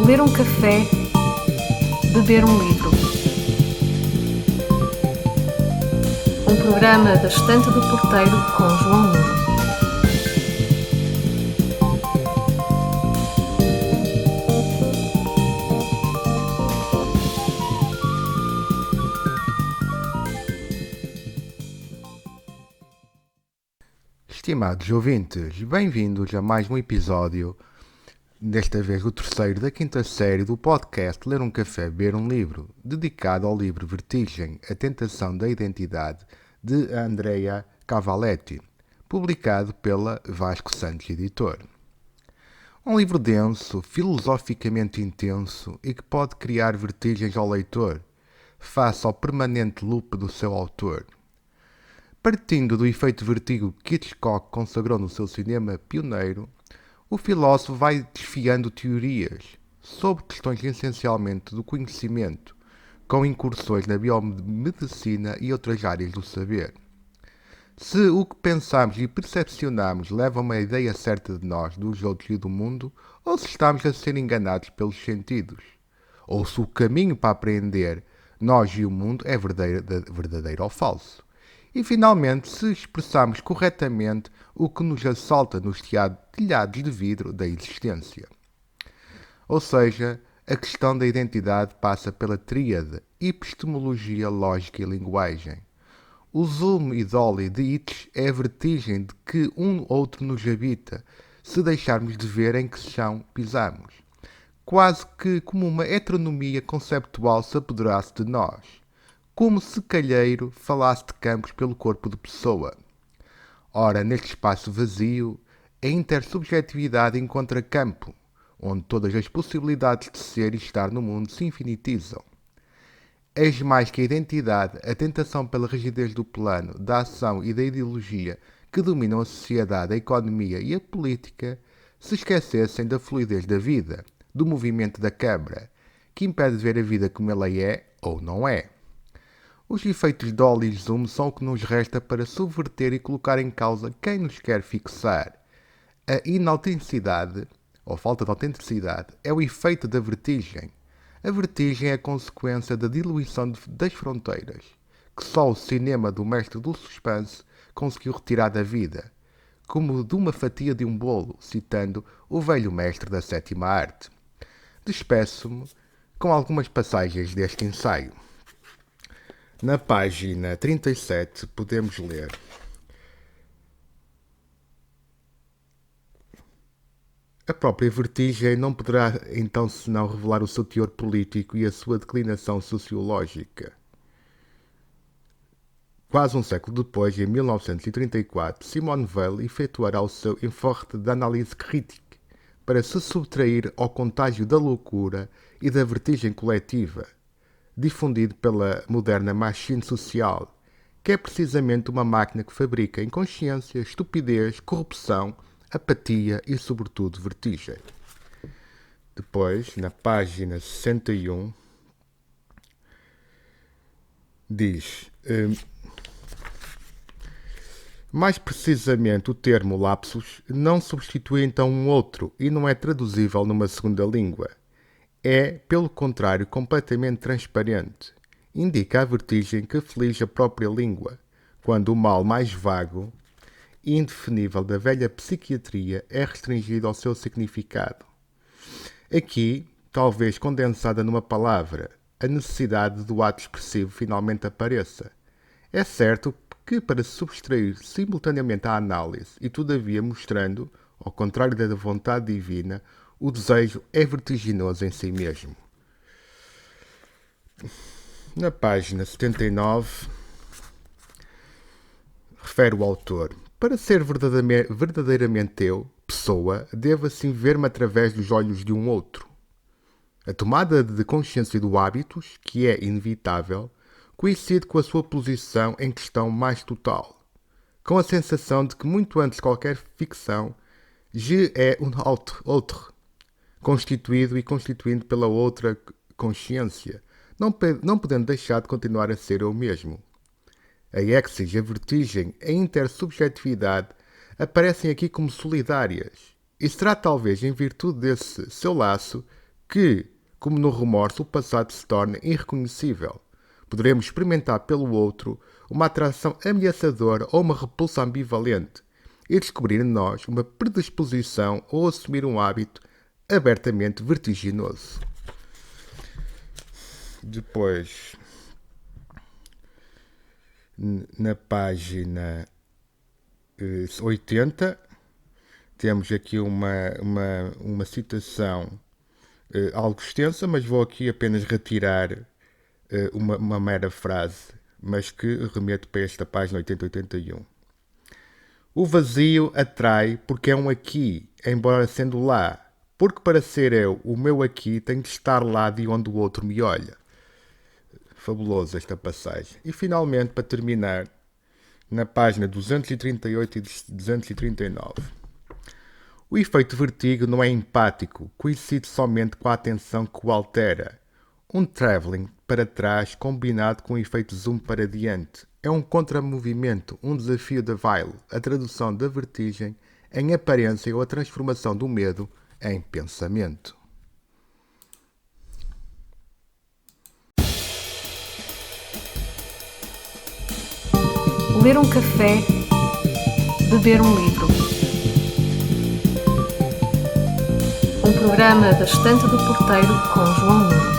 Ler um café, beber um livro. Um programa da Estante do Porteiro com João Nuno. Estimados ouvintes, bem-vindos a mais um episódio, desta vez o terceiro da quinta série do podcast Ler um Café, Beber um Livro, dedicado ao livro Vertigem, a Tentação da Identidade, de Andrea Cavaletti, publicado pela Vasco Santos Editor. Um livro denso, filosoficamente intenso e que pode criar vertigens ao leitor, face ao permanente loop do seu autor. Partindo do efeito vertigo que Hitchcock consagrou no seu cinema pioneiro, o filósofo vai desfiando teorias sobre questões essencialmente do conhecimento, com incursões na biomedicina e outras áreas do saber. Se o que pensamos e percepcionamos leva a uma ideia certa de nós, dos outros e do mundo, ou se estamos a ser enganados pelos sentidos, ou se o caminho para aprender nós e o mundo é verdadeiro ou falso. E, finalmente, se expressarmos corretamente o que nos assalta nos telhados de vidro da existência. Ou seja, a questão da identidade passa pela tríade epistemologia, lógica e linguagem. O zoom e dolly de Nietzsche é a vertigem de que um outro nos habita, se deixarmos de ver em que chão pisamos. Quase que como uma heteronomia conceptual se apoderasse de nós. Como se Calheiro falasse de campos pelo corpo de pessoa. Ora, neste espaço vazio, a intersubjetividade encontra campo, onde todas as possibilidades de ser e estar no mundo se infinitizam. Eis mais que a identidade, a tentação pela rigidez do plano, da ação e da ideologia que dominam a sociedade, a economia e a política, se esquecessem da fluidez da vida, do movimento da câmara, que impede de ver a vida como ela é ou não é. Os efeitos dolly e zoom são o que nos resta para subverter e colocar em causa quem nos quer fixar. A inautenticidade, ou falta de autenticidade, é o efeito da vertigem. A vertigem é a consequência da diluição das fronteiras, que só o cinema do mestre do suspense conseguiu retirar da vida, como de uma fatia de um bolo, citando o velho mestre da sétima arte. Despeço-me com algumas passagens deste ensaio. Na página 37 podemos ler: a própria vertigem não poderá então senão revelar o seu teor político e a sua declinação sociológica. Quase um século depois, em 1934, Simone Weil efetuará o seu Effort d'analyse critique para se subtrair ao contágio da loucura e da vertigem coletiva, difundido pela moderna machine social, que é precisamente uma máquina que fabrica inconsciência, estupidez, corrupção, apatia e, sobretudo, vertigem. Depois, na página 61, diz: mais precisamente, o termo lapsus não substitui então um outro e não é traduzível numa segunda língua. É, pelo contrário, completamente transparente. Indica a vertigem que aflige a própria língua, quando o mal mais vago e indefinível da velha psiquiatria é restringido ao seu significado. Aqui, talvez condensada numa palavra, a necessidade do ato expressivo finalmente apareça. É certo que, para se subtrair simultaneamente à análise e, todavia, mostrando, ao contrário da vontade divina, o desejo é vertiginoso em si mesmo. Na página 79, refere o autor: para ser verdadeiramente eu, pessoa, devo assim ver-me através dos olhos de um outro. A tomada de consciência do hábitos, que é inevitável, coincide com a sua posição em questão mais total, com a sensação de que muito antes de qualquer ficção, je é un autre, constituído e constituindo pela outra consciência, não podendo deixar de continuar a ser eu mesmo. A êxtase, a vertigem, a intersubjetividade aparecem aqui como solidárias, e será talvez em virtude desse seu laço que, como no remorso, o passado se torna irreconhecível. Poderemos experimentar pelo outro uma atração ameaçadora ou uma repulsa ambivalente e descobrir em nós uma predisposição ou assumir um hábito abertamente vertiginoso. Depois, na página 80, temos aqui uma citação algo extensa, mas vou aqui apenas retirar uma mera frase, mas que remeto para esta página 80-81. O vazio atrai porque é um aqui, embora sendo lá, porque para ser eu, o meu aqui tem de estar lá de onde o outro me olha. Fabuloso esta passagem. E finalmente, para terminar, na página 238 e 239. O efeito vertigo não é empático, coincide somente com a atenção que o altera. Um travelling para trás combinado com um efeito zoom para diante. É um contramovimento, um desafio da Weil, a tradução da vertigem em aparência ou a transformação do medo em pensamento. Ler um café, beber um livro. Um programa da Estante do Porteiro com João Nuno.